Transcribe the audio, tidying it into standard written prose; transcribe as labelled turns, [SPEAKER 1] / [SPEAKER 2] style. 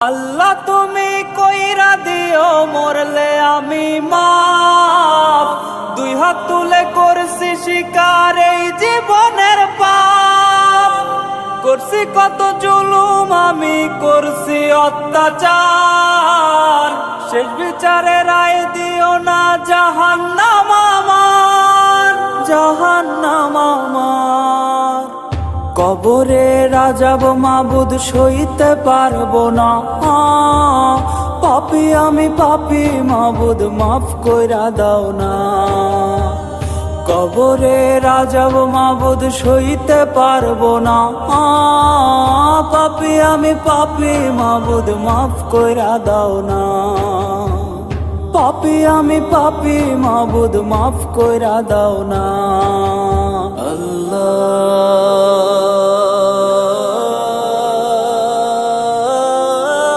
[SPEAKER 1] আল্লাহ তুমি কইরা দিও মরলে আমি মাপ, দুই হাত তুলে করছি স্বীকার এই জীবনের পাপ। করছি কত জুলুম আমি করছি অত্যাচার, শেষ বিচারে রায় দিও না জাহান্নাম আমার, জাহান্নাম আমার। কবরে রাজাব মাবুদ সইতে পারবো না, পাপী আমি পাপী মাবুদ মাফ কইরা দাও না। কবরে রাজাব মাবুদ সইতে পারবো না, পাপী আমি পাপী মাবুদ মাফ কইরা দাও না। পাপী আমি পাপী মাবুদ মাফ কইরা দাও না। আল্লাহ